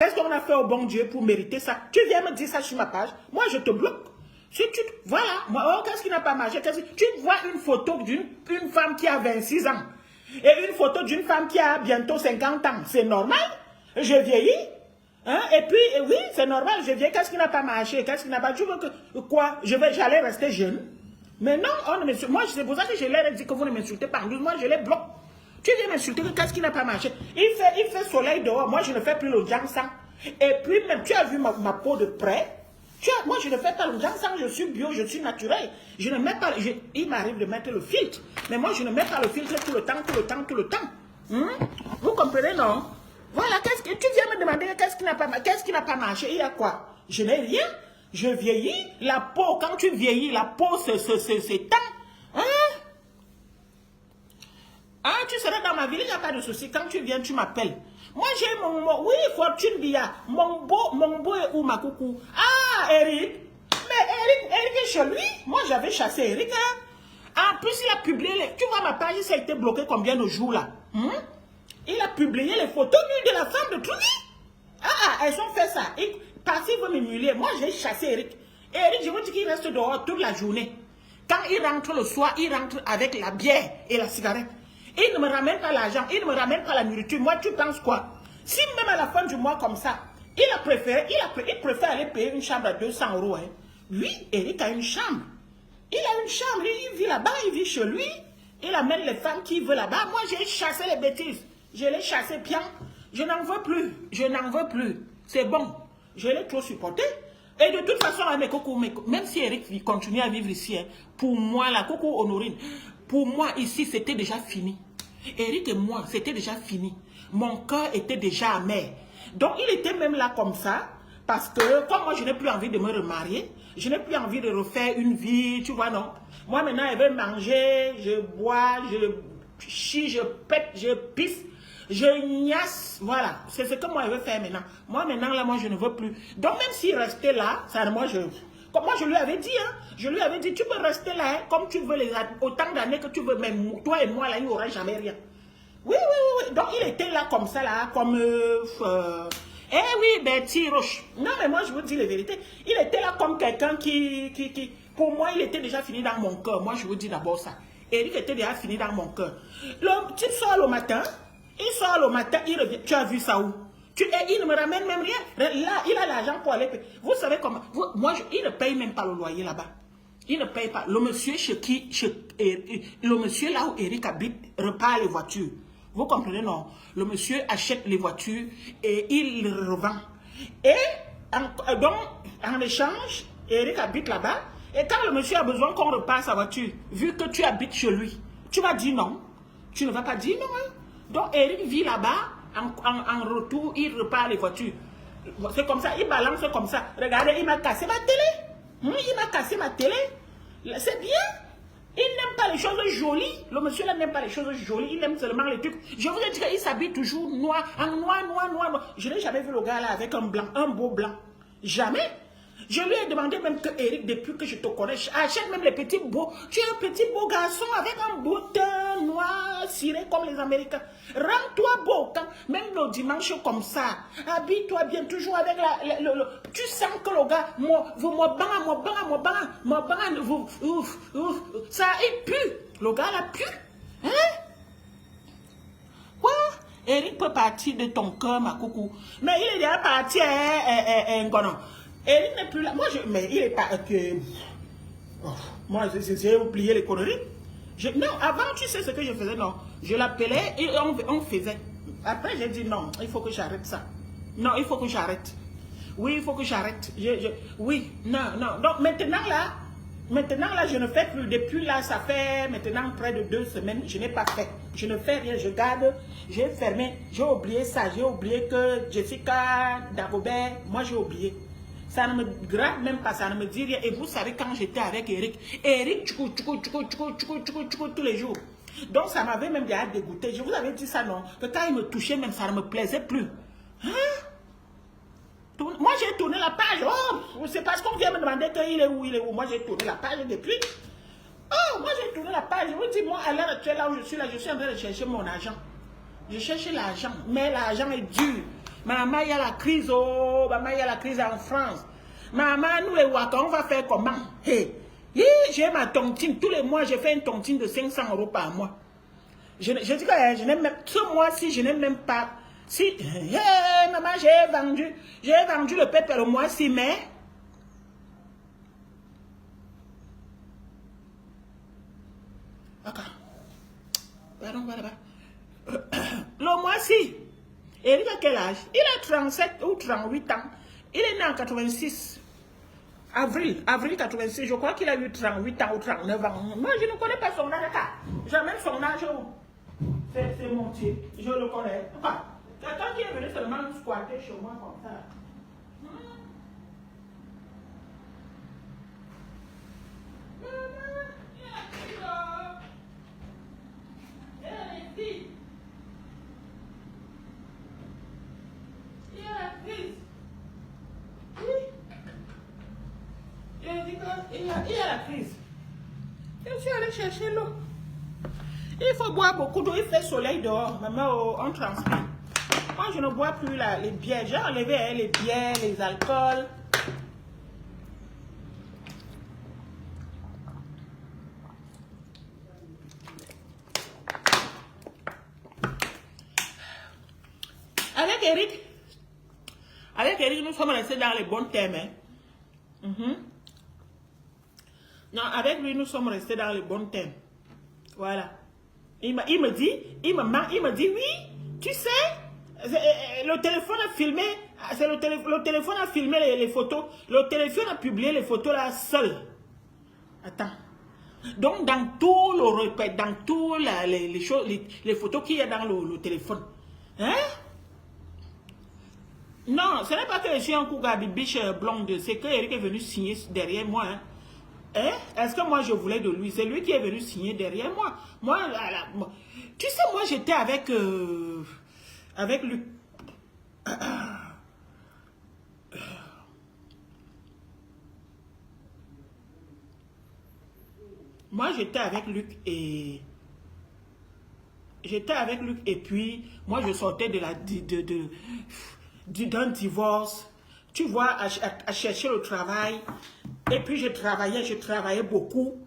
Qu'est-ce qu'on a fait au bon Dieu pour mériter ça? Tu viens me dire ça sur ma page, moi je te bloque. Si tu, voilà, moi, oh, qu'est-ce qui n'a pas marché? Tu vois une photo d'une femme qui a 26 ans et une photo d'une femme qui a bientôt 50 ans. C'est normal? Je vieillis. Hein? Et puis, oui, c'est normal, je vieillis. Qu'est-ce qui n'a pas marché? Qu'est-ce qui n'a pas... Tu veux que quoi? J'allais rester jeune. Mais non, on ne m'insulte. Moi, c'est pour ça que je leur ai dit que vous ne m'insultez pas. Moi, je les bloque. Tu viens m'insulter, qu'est-ce qui n'a pas marché? Il fait soleil dehors. Moi, je ne fais plus le ginseng. Et puis, même, tu as vu ma peau de près? Moi, je ne fais pas le ginseng, je suis bio, je suis naturel. Je ne mets pas... il m'arrive de mettre le filtre. Mais moi, je ne mets pas le filtre tout le temps. Vous comprenez, non? Voilà, tu viens me demander qu'est-ce qui n'a pas marché? Il y a quoi? Je n'ai rien. Je vieillis. La peau, quand tu vieillis, la peau s'étend. Hein? Ah, tu seras dans ma ville, il n'y a pas de souci. Quand tu viens, tu m'appelles. Moi, j'ai oui, Fortune Bia. Mon beau est où, ma coucou? Ah, Eric. Mais Eric est chez lui. Moi, j'avais chassé Eric. Hein? En plus, il a publié, tu vois ma page, ça a été bloqué combien de jours là? Il a publié les photos nues de la femme de Trudy. Elles ont fait ça. Parce qu'il veut m'humilier. Moi, j'ai chassé Eric. Et Eric, je vous dis qu'il reste dehors toute la journée. Quand il rentre le soir, il rentre avec la bière et la cigarette. Il ne me ramène pas l'argent, il ne me ramène pas la nourriture. Moi, tu penses quoi? Si même à la fin du mois comme ça, il préfère aller payer une chambre à 200 €. Hein. Lui, Eric a une chambre. Il a une chambre, il vit là-bas, il vit chez lui. Il amène les femmes qui veulent là-bas. Moi, j'ai chassé les bêtises. Je l'ai chassé bien. Je n'en veux plus. Je n'en veux plus. C'est bon. Je l'ai trop supporté. Et de toute façon, mes cocos, même si Eric continue à vivre ici, hein, pour moi, la coco Honorine, pour moi, ici, c'était déjà fini. Eric et moi, c'était déjà fini. Mon cœur était déjà amer. Donc, il était même là comme ça, parce que, comme moi, je n'ai plus envie de me remarier, je n'ai plus envie de refaire une vie, tu vois, non. Moi, maintenant, elle veut manger, je bois, je chie, je pète, je pisse, je niasse, voilà. C'est ce que moi, elle veut faire maintenant. Moi, maintenant, là, moi, je ne veux plus. Donc, même s'il restait là, ça, comme moi, je lui avais dit, hein, je lui avais dit, tu peux rester là, hein, comme tu veux, autant d'années que tu veux, mais toi et moi, là, il n'y aura jamais rien. Oui. Donc, il était là comme ça, là, comme... oui, Betty Roche. Non, mais moi, je vous dis la vérité. Il était là comme quelqu'un qui... Pour moi, il était déjà fini dans mon cœur. Moi, je vous dis d'abord ça. Eric était déjà fini dans mon cœur. Le type sort le matin, il revient. Tu as vu ça où? Il ne me ramène même rien. Là, il a l'argent pour aller payer. Vous savez comment? Il ne paye même pas le loyer là-bas. Il ne paye pas. Le monsieur le monsieur là où Eric habite repart les voitures. Vous comprenez, non? Le monsieur achète les voitures et il les revend. Et donc, en échange, Eric habite là-bas. Et quand le monsieur a besoin qu'on repart sa voiture, vu que tu habites chez lui, tu vas dire non. Tu ne vas pas dire non. Hein? Donc, Eric vit là-bas. En retour, il repart les voitures. C'est comme ça, il balance comme ça. Regardez, il m'a cassé ma télé. Il m'a cassé ma télé. C'est bien. Il n'aime pas les choses jolies. Le monsieur là n'aime pas les choses jolies. Il aime seulement les trucs. Je vous ai dit qu'il s'habille toujours noir. En noir. Je n'ai jamais vu le gars là avec un blanc, un beau blanc. Jamais. Je lui ai demandé même que Eric, depuis que je te connais, achète même les petits beaux. Tu es un petit beau garçon avec un beau teint noir, ciré comme les Américains. Rends-toi beau, même le dimanche comme ça. Habille-toi bien, toujours avec tu sens que le gars, ça, il pue. Le gars là pue. Hein? Quoi? Eric peut partir de ton cœur, ma coucou. Mais il est déjà parti, Eric n'est plus là. Mais il est pas... moi, j'ai oublié les conneries. Non, avant, tu sais ce que je faisais, non. Je l'appelais et on faisait. Après, j'ai dit non, il faut que j'arrête ça. Non, il faut que j'arrête. Oui, il faut que j'arrête. Oui, non. Donc, maintenant, là, je ne fais plus. Depuis là, ça fait maintenant près de 2 semaines, je n'ai pas fait. Je ne fais rien, je garde, j'ai fermé. J'ai oublié ça. J'ai oublié que Jessica Dagobert, moi, j'ai oublié. Ça ne me gratte même pas, ça ne me dit rien. Et vous savez, quand j'étais avec Eric, tous les jours. Donc, ça m'avait même déjà dégoûté. Je vous avais dit ça, non? Que quand il me touchait, même ça ne me plaisait plus. Hein? Moi, j'ai tourné la page. Oh, c'est parce qu'on vient me demander qu'il est où, Moi, j'ai tourné la page depuis. Oh, moi, j'ai tourné la page. Je vous dis, moi, à l'heure actuelle, là où je suis en train de chercher mon argent. Je cherche l'argent, mais l'argent est dur. Maman, il y a la crise, oh, maman, il y a la crise en France. Maman, nous les Waka, on va faire comment? Hey, j'ai ma tontine, tous les mois, j'ai fait une tontine de 500 € par mois. Je dis que je n'aime même, ce mois-ci, je n'aime même pas. Si, hey, maman, j'ai vendu le pépé le mois-ci, mais... D'accord. Pardon, voilà. Le mois-ci, Eric a quel âge? Il a 37 ou 38 ans. Il est né en 86. Avril 86. Je crois qu'il a eu 38 ans ou 39 ans. Moi, je ne connais pas son âge. Jamais son âge. C'est mon type. Je le connais. Quelqu'un qui est venu seulement squatter chez moi comme ça. Il y a la crise. Je suis allé chercher l'eau. Il faut boire beaucoup d'eau. Il fait soleil dehors. Maman, on transpire. Moi, je ne bois plus les bières. J'ai enlevé les bières, les alcools. Avec Eric, nous sommes restés dans les bons thèmes. Hein? Non, avec lui, nous sommes restés dans les bons thèmes. Voilà. Il me dit, oui, tu sais, le téléphone a filmé, le téléphone a filmé les photos, le téléphone a publié les photos là seul. Attends. Donc, dans tout les choses, les photos qu'il y a dans le téléphone. Hein? Non, ce n'est pas que je suis un coup gabibiche blonde, c'est que Eric est venu signer derrière moi. Hein? Hein? Est-ce que moi je voulais de lui? C'est lui qui est venu signer derrière moi. Moi, tu sais, moi j'étais avec Luc. Moi j'étais avec Luc et puis moi je sortais d'un divorce. Tu vois, à chercher le travail. Et puis je travaillais beaucoup.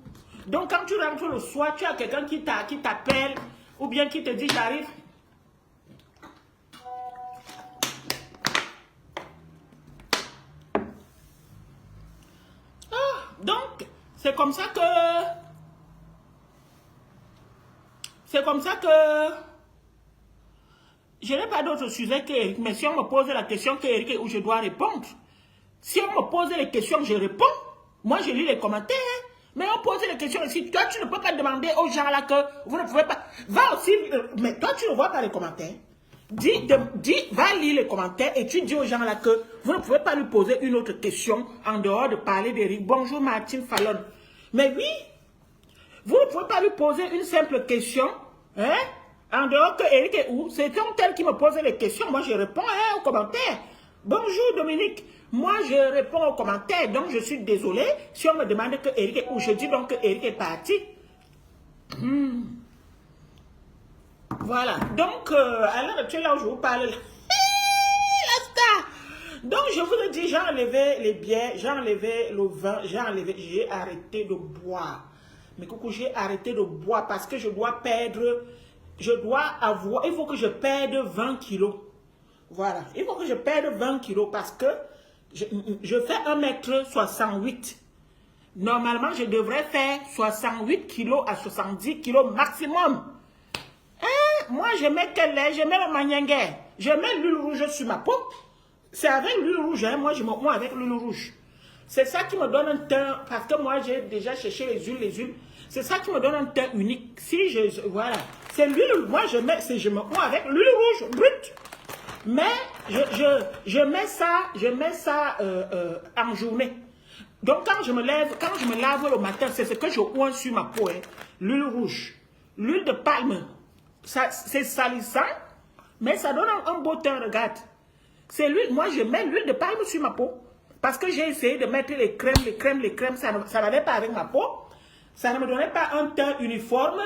Donc quand tu rentres le soir, tu as quelqu'un qui t'appelle ou bien qui te dit j'arrive. Donc c'est comme ça que je n'ai pas d'autre sujet qu'Eric. Mais si on me pose la question qu'Eric où je dois répondre, si on me pose les questions, je réponds. Moi, je lis les commentaires. Hein. Mais on pose les questions ici. Toi, tu ne peux pas demander aux gens là que vous ne pouvez pas. Va aussi. Mais toi, tu ne vois pas les commentaires. Va lire les commentaires et tu dis aux gens là que vous ne pouvez pas lui poser une autre question en dehors de parler d'Eric. Bonjour Martine Fallon. Mais oui, vous ne pouvez pas lui poser une simple question. Hein? En dehors que Eric est où? C'est comme tel qui me pose les questions. Moi, je réponds aux commentaires. Bonjour Dominique. Moi, je réponds aux commentaires. Donc, je suis désolée. Si on me demande que Eric est où, je dis donc que Eric est parti. Voilà. Donc, alors, tu es là où je vous parle. Donc, je vous ai dit, j'ai enlevé les bières, j'ai enlevé le vin, j'ai arrêté de boire. Mais coucou, j'ai arrêté de boire parce que je dois perdre, il faut que je perde 20 kilos. Voilà, il faut que je perde 20 kilos parce que je fais 1m68. Normalement, je devrais faire 68 kilos à 70 kilos maximum. Hein? Moi, je mets quel lait? Je mets le maniengue. Je mets l'huile rouge sur ma peau. C'est avec l'huile rouge, hein? Moi je me mets avec l'huile rouge. C'est ça qui me donne un teint, parce que moi j'ai déjà cherché les huiles. C'est ça qui me donne un teint unique. Si voilà, c'est l'huile, moi je me mets avec l'huile rouge brute. Mais je mets ça en journée. Donc quand je me lave le matin, c'est ce que je oins sur ma peau, hein? L'huile rouge. L'huile de palme, c'est salissant, mais ça donne un beau teint, regarde. C'est l'huile, moi je mets l'huile de palme sur ma peau. Parce que j'ai essayé de mettre les crèmes, ça n'allait pas avec ma peau. Ça ne me donnait pas un teint uniforme.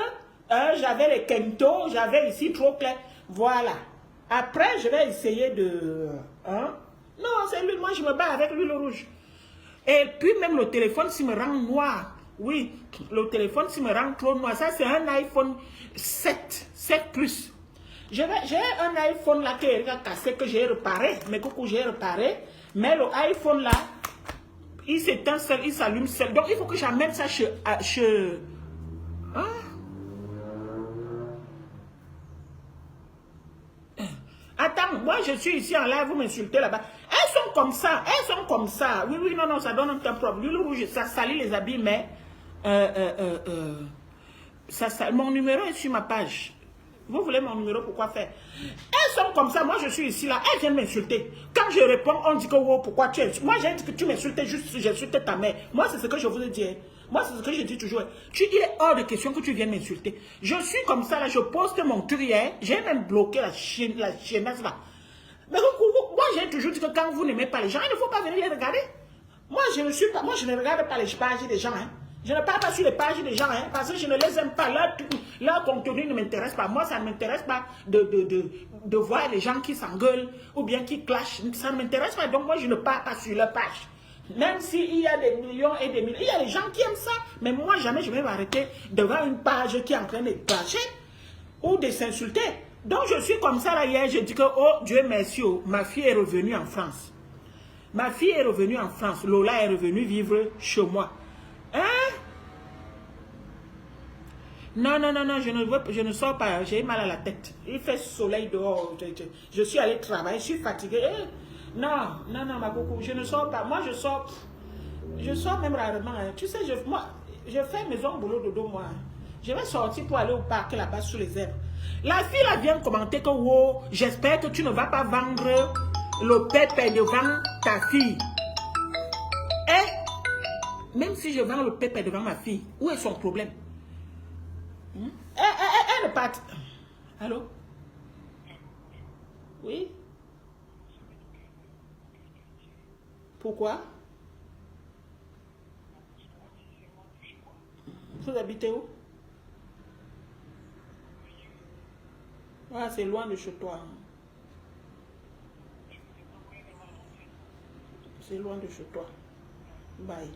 J'avais les Kento, j'avais ici trop clair. Voilà. Après, je vais essayer de... Hein? Non, c'est lui, moi je me bats avec l'huile rouge. Et puis même le téléphone s'il me rend noir. Oui, le téléphone s'il me rend trop noir. Ça c'est un iPhone 7 Plus. J'ai un iPhone là qui a cassé, que j'ai réparé. Mais coucou, j'ai réparé. Mais le iPhone là, il s'éteint seul, il s'allume seul. Donc il faut que j'amène ça chez... Hein? Attends, moi je suis ici en live, vous m'insultez là-bas. Elles sont comme ça, elles sont comme ça. Oui, oui, non, non, ça donne un problème. L'huile rouge, ça salit les habits, mais... mon numéro est sur ma page. Vous voulez mon numéro, pourquoi faire? Elles sont comme ça, moi je suis ici là, elles viennent m'insulter. Quand je réponds, on dit que oh, pourquoi tu es... Moi j'ai dit que tu m'insultais juste si j'insultais ta mère. Moi c'est ce que je vous ai dit. Moi c'est ce que je dis toujours. Il est hors de question que tu viennes m'insulter. Je suis comme ça là, je poste mon truc hier. J'ai même bloqué la chiennasse là. Mais moi j'ai toujours dit que quand vous n'aimez pas les gens, il ne faut pas venir les regarder. Moi je ne regarde pas les pages des gens. Je ne parle pas sur les pages des gens, parce que je ne les aime pas. Leur contenu ne m'intéresse pas. Moi, ça ne m'intéresse pas de voir les gens qui s'engueulent ou bien qui clashent. Ça ne m'intéresse pas. Donc, moi, je ne parle pas sur leur page. Même s'il y a des millions et des millions. Il y a des gens qui aiment ça. Mais moi, jamais je vais m'arrêter devant une page qui est en train de clasher ou de s'insulter. Donc, je suis comme ça là hier. Je dis que, oh Dieu merci, ma fille est revenue en France. Ma fille est revenue en France. Lola est revenue vivre chez moi. Hein? Non, non, non, non, je ne sors pas, j'ai mal à la tête. Il fait soleil dehors, je suis allé travailler, je suis fatigué. Non, non, non, ma coucou, je ne sors pas. Moi, je sors même rarement. Tu sais, moi, je fais maison, boulot, dodo, moi. Je vais sortir pour aller au parc là-bas sous les herbes. La fille là vient commenter que, wow, j'espère que tu ne vas pas vendre le pépé devant ta fille. Même si je vends le pépé devant ma fille, où est son problème? Elle ne part. Allô? Oui? Pourquoi? Vous habitez où? Ah, c'est loin de chez toi. C'est loin de chez toi. Bye.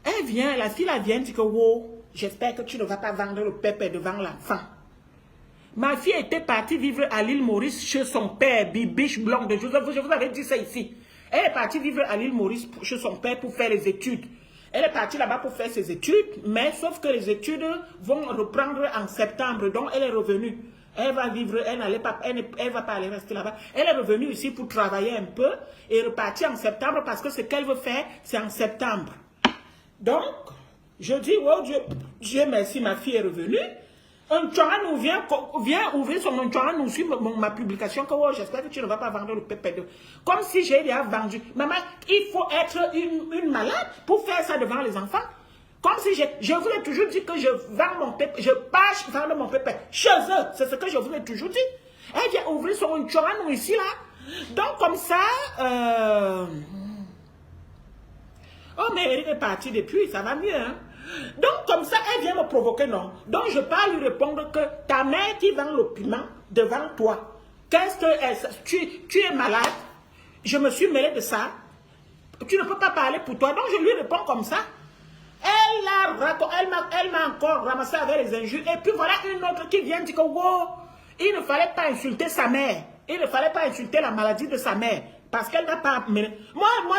Elle vient, la fille la vient, dit que wow, j'espère que tu ne vas pas vendre le pépé devant l'enfant. Ma fille était partie vivre à l'île Maurice chez son père, Bibiche Blanc de Joseph. Je vous avais dit ça ici. Elle est partie vivre à l'île Maurice chez son père pour faire les études. Elle est partie là-bas pour faire ses études, mais sauf que les études vont reprendre en septembre. Donc elle est revenue. Elle va vivre, elle va pas aller rester là-bas. Elle est revenue ici pour travailler un peu et repartir en septembre parce que ce qu'elle veut faire, c'est en septembre. Donc, je dis, oh Dieu merci, ma fille est revenue. Un Tchouan nous vient ouvrir son Tchouan, nous suit ma publication, que oh, j'espère que tu ne vas pas vendre le pépé. Comme si j'ai déjà vendu. Maman, il faut être une malade pour faire ça devant les enfants. Comme si je vous ai toujours dit que je vends mon pépé, je passe vendre mon pépé chez eux. C'est ce que je vous ai toujours dit. Elle vient ouvrir son Tchouan ici, là. Donc, comme ça, oh, mais Eric est parti depuis, ça va mieux, hein. Donc, comme ça, elle vient me provoquer, non. Donc, je peux lui répondre que ta mère qui vend le piment devant toi, qu'est-ce que tu es malade, je me suis mêlée de ça, tu ne peux pas parler pour toi. Donc, je lui réponds comme ça. Elle m'a encore ramassé avec les injures. Et puis, voilà une autre qui vient dire que, wow, il ne fallait pas insulter sa mère. Il ne fallait pas insulter la maladie de sa mère. Parce qu'elle n'a pas... Moi,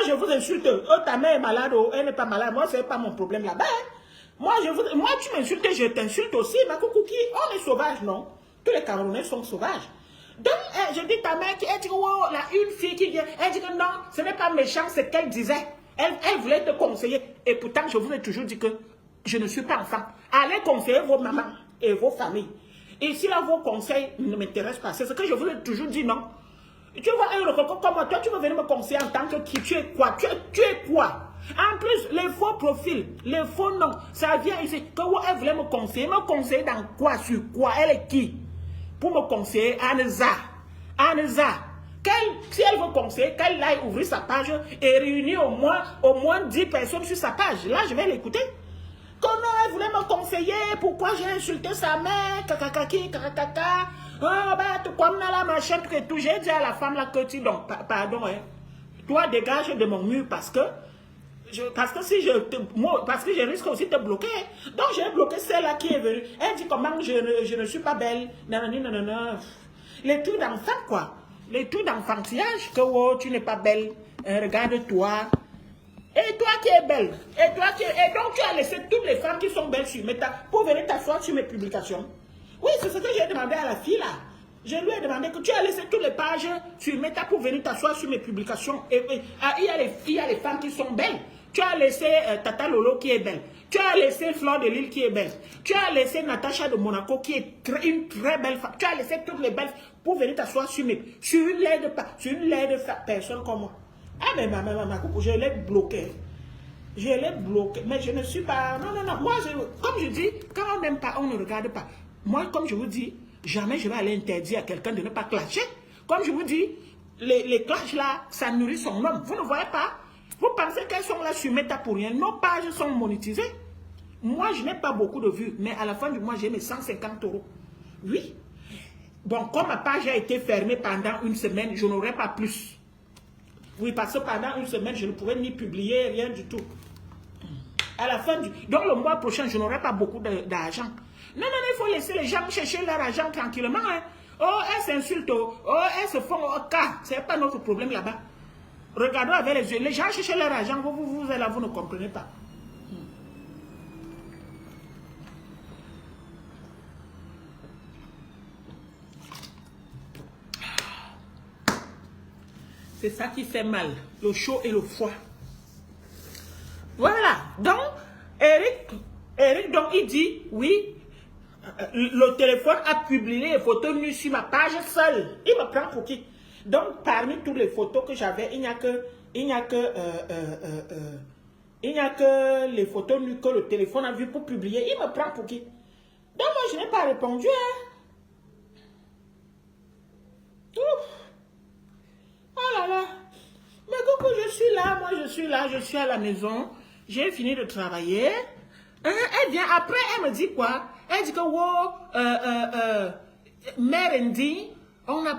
je vous insulte. Oh, ta mère est malade, oh, elle n'est pas malade. Moi, ce n'est pas mon problème là-bas. Moi, tu m'insultes, je t'insulte aussi. Ma coucouki, on est sauvage, non? Tous les Camerounais sont sauvages. Donc, je dis ta mère, elle dit, oh, là, une fille qui vient, elle dit que non, ce n'est pas méchant, c'est ce qu'elle disait. Elle voulait te conseiller. Et pourtant, je vous ai toujours dit que je ne suis pas enfant. Allez conseiller vos mamans et vos familles. Et si là, vos conseils ne m'intéressent pas, c'est ce que je vous ai toujours dit, non? Tu vois un recoco comme moi, toi tu veux venir me conseiller en tant que qui? Tu es quoi? Tu es quoi? En plus, les faux profils, les faux noms, ça vient ici. Quand elle voulait me conseiller dans quoi? Sur quoi? Elle est qui? Pour me conseiller, Anza. Si elle veut conseiller, qu'elle aille ouvrir sa page et réunir au moins 10 personnes sur sa page. Là, je vais l'écouter. elle voulait me conseiller pourquoi j'ai insulté sa mère, kakakaki, kakakaka. Oh, bah, comme dans la machin, que tout. J'ai dit à la femme là que tu, donc, pardon, hein, toi dégage de mon mur parce que si parce que je risque aussi de te bloquer. Donc j'ai bloqué celle-là qui est venue. Elle dit comment je ne suis pas belle. Non, non, non, non, non. Les trucs d'enfant, quoi. Les trucs d'enfantillage, que oh, tu n'es pas belle. Regarde-toi. Et toi qui es belle. Et donc tu as laissé toutes les femmes qui sont belles sur pour venir t'asseoir sur mes publications. Oui, c'est ce que j'ai demandé à la fille là. Je lui ai demandé que tu as laissé toutes les pages sur Meta pour venir t'asseoir sur mes publications. Il y a les femmes qui sont belles. Tu as laissé Tata Lolo qui est belle. Tu as laissé Fleur de Lille qui est belle. Tu as laissé Natacha de Monaco qui est une très belle femme. Tu as laissé toutes les belles pour venir t'asseoir sur une laide personne comme moi. Ah mais ma coupe, je l'ai bloqué. Je l'ai bloqué. Mais je ne suis pas... Non, non, non. Moi, comme je dis, quand on n'aime pas, on ne regarde pas. Moi, comme je vous dis, jamais je vais aller interdire à quelqu'un de ne pas clasher. Comme je vous dis, les clashs là, ça nourrit son homme. Vous ne voyez pas? Vous pensez qu'elles sont là sur Meta pour rien? Nos pages sont monétisées. Moi, je n'ai pas beaucoup de vues, mais à la fin du mois, j'ai mes 150 €. Oui. Bon, comme ma page a été fermée pendant une semaine, je n'aurai pas plus. Oui, parce que pendant une semaine, je ne pouvais ni publier, rien du tout. À la fin donc le mois prochain, je n'aurai pas beaucoup d'argent. Non, non, non, il faut laisser les gens chercher leur argent tranquillement. Hein. Oh, elles s'insultent. Oh, elles se font au cas. Ce n'est pas notre problème là-bas. Regardons avec les yeux. Les gens cherchent leur argent. Vous êtes là, vous ne comprenez pas. C'est ça qui fait mal. Le chaud et le froid. Voilà. Donc, Eric, donc, il dit, oui, le téléphone a publié les photos nues sur ma page seule. Il me prend pour qui? Donc, parmi toutes les photos que j'avais, il n'y a que les photos nues que le téléphone a vues pour publier. Il me prend pour qui? Donc, moi, je n'ai pas répondu. Hein. Ouf. Oh là là. Mais coucou, je suis là, moi, je suis là, je suis à la maison. J'ai fini de travailler. Elle vient, après, elle me dit quoi? Elle dit que, wow, Mère Andy, on a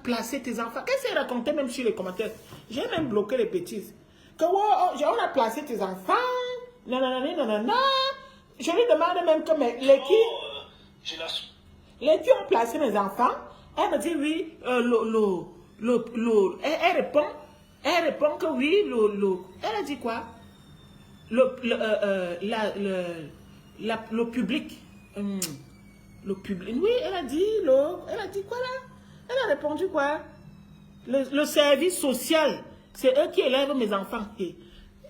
placé tes enfants. Qu'est-ce qu'elle racontait même sur les commentaires? J'ai même bloqué les bêtises. Que, wow, on a placé tes enfants. Non, non, non, non, non, non. Je lui demande même que les qui ont placé mes enfants. Elle me dit oui, elle répond que oui, elle a dit quoi? Le public. Le public. Oui, elle a dit quoi là? Elle a répondu quoi? Le service social. C'est eux qui élèvent mes enfants. Et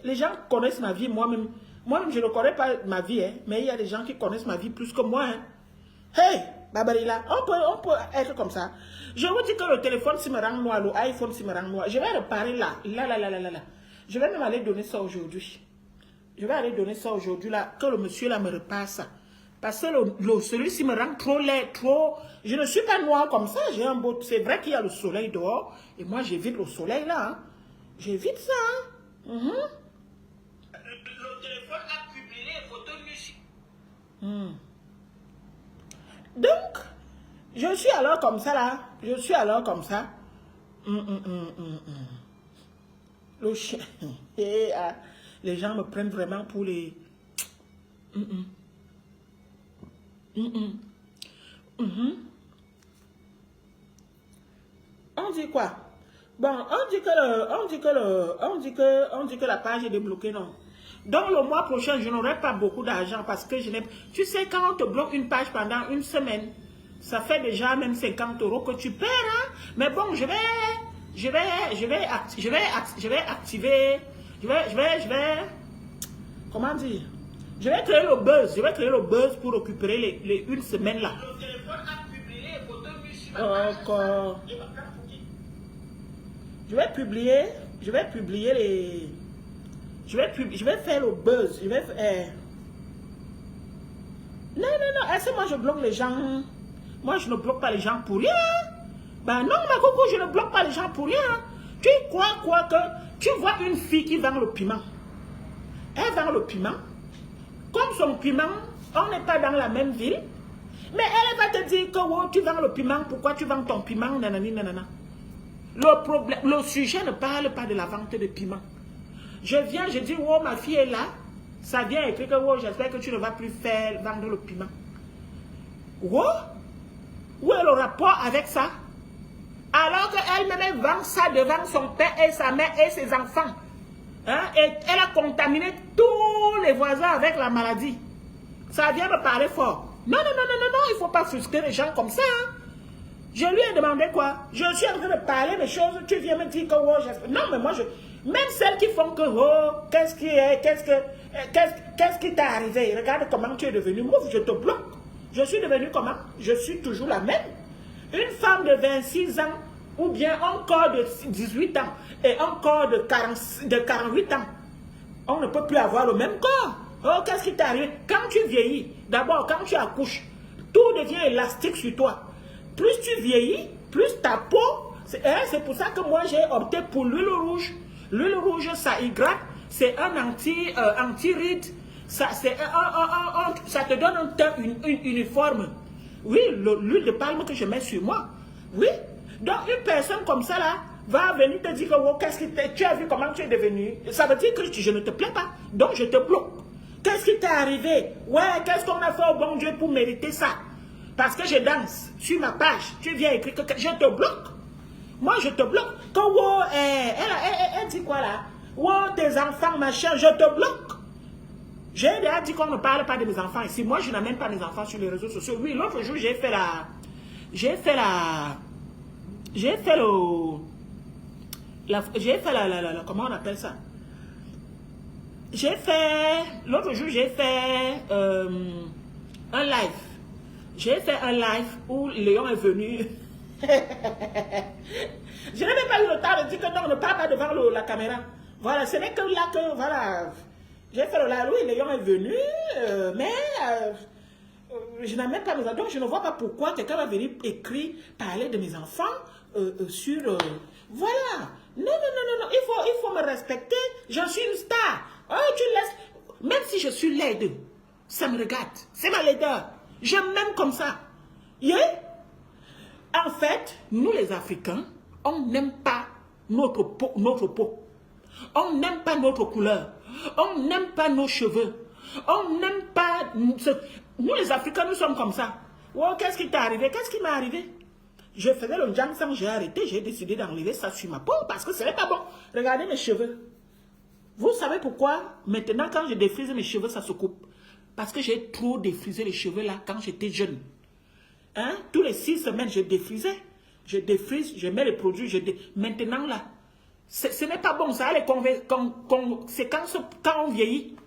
les gens connaissent ma vie, moi-même. Moi-même, je ne connais pas ma vie, hein, mais il y a des gens qui connaissent ma vie plus que moi. Hein. Hey, Babarila, on peut être comme ça. Je vous dis que le téléphone, si me rend noir, l'iPhone, si me rend noir. Je vais reparler là. Je vais même aller donner ça aujourd'hui. Je vais aller donner ça aujourd'hui, là, que le monsieur là me repasse ça. Parce que celui-ci me rend trop laid, trop... Je ne suis pas noir comme ça, j'ai un beau... C'est vrai qu'il y a le soleil dehors, et moi j'évite le soleil là. Hein. J'évite ça. Hein. Le téléphone a publié les photos nues. Donc, je suis alors comme ça là. Je suis alors comme ça. Le chien. Les gens me prennent vraiment pour les... On dit quoi? Bon, on dit que la page est débloquée, non. Donc le mois prochain, je n'aurai pas beaucoup d'argent parce que je n'ai... Tu sais, quand on te bloque une page pendant une semaine, ça fait déjà même 50 € que tu perds, hein? Mais bon, je vais activer... Comment dire? Je vais créer le buzz. Je vais créer le buzz pour récupérer les une semaine là. Le téléphone a publié les photos sur ma page. Je vais publier les... Je vais faire le buzz. Je vais faire... Non. Est-ce que moi je bloque les gens? Moi je ne bloque pas les gens pour rien. Ben non, ma coco, je ne bloque pas les gens pour rien. Tu crois quoi que... Tu vois une fille qui vend le piment. Elle vend le piment. comme son piment, on n'est pas dans la même ville. Mais elle va te dire que oh, tu vends le piment, pourquoi tu vends ton piment, nanani, nanana. Le sujet ne parle pas de la vente de piment. Je viens, je dis, oh, ma fille est là. Ça vient écrire que oh, j'espère que tu ne vas plus faire vendre le piment. Oh, où est le rapport avec ça? Alors qu'elle-même vend ça devant son père et sa mère et ses enfants. Hein? Et elle a contaminé tous les voisins avec la maladie. Ça vient me parler fort. Non, non, non, non, non, non, il ne faut pas frustrer les gens comme ça. Hein? Je lui ai demandé quoi? Je suis en train de parler des choses, tu viens me dire que oh, non, mais moi, même celles qui font que oh, qu'est-ce qui t'est arrivé? Regarde comment tu es devenu. Moi, je te bloque. Je suis devenue comment? Je suis toujours la même. Une femme de 26 ans ou bien encore de 18 ans et encore de 48 ans, on ne peut plus avoir le même corps. Oh, qu'est-ce qui t'est arrivé? Quand tu vieillis, d'abord, quand tu accouches, tout devient élastique sur toi. Plus tu vieillis, plus ta peau, c'est pour ça que moi j'ai opté pour l'huile rouge. L'huile rouge, ça hydrate, c'est un anti-ride, ça te donne un teint uniforme. Oui, l'huile de palme que je mets sur moi. Oui. Donc une personne comme ça là, va venir te dire que oh, qu'est-ce qui tu as vu comment tu es devenu. Ça veut dire que je ne te plais pas. Donc je te bloque. Qu'est-ce qui t'est arrivé? Ouais, qu'est-ce qu'on a fait au bon Dieu pour mériter ça? Parce que je danse sur ma page. Tu viens écrire que je te bloque. Moi, je te bloque. Quand oh, elle dit quoi là? Oh, tes enfants, machin, je te bloque. J'ai déjà dit qu'on ne parle pas de mes enfants ici. Moi, je n'amène pas mes enfants sur les réseaux sociaux. Oui, l'autre jour, comment on appelle ça? L'autre jour, j'ai fait un live. J'ai fait un live où Léon est venu. Je n'ai même pas eu le temps de dire que non, on ne parle pas devant la caméra. Voilà, ce n'est que là que, voilà, j'ai fait le live. Oui, Léon est venu, mais je n'ai même pas mes enfants. Donc, je ne vois pas pourquoi quelqu'un va venir écrire, parler de mes enfants sur... voilà. Non, non, non, non, non, il faut me respecter. Je suis une star. Oh, tu laisses... Même si je suis laide, ça me regarde. C'est ma laideur. Je m'aime comme ça. Yeah? En fait, nous les Africains, on n'aime pas notre peau. On n'aime pas notre couleur. On n'aime pas nos cheveux. On n'aime pas... Nous les Africains, nous sommes comme ça. Oh, qu'est-ce qui t'est arrivé? Qu'est-ce qui m'est arrivé? Je faisais le jangsang, j'ai arrêté, j'ai décidé d'enlever ça sur ma peau parce que ce n'est pas bon. Regardez mes cheveux. Vous savez pourquoi? Maintenant, quand je défrise mes cheveux, ça se coupe. Parce que j'ai trop défrisé les cheveux là quand j'étais jeune. Hein? Tous les 6 semaines, je défrisais. Je défrise, je mets les produits. Maintenant là, ce n'est pas bon. Ça, c'est quand on vieillit.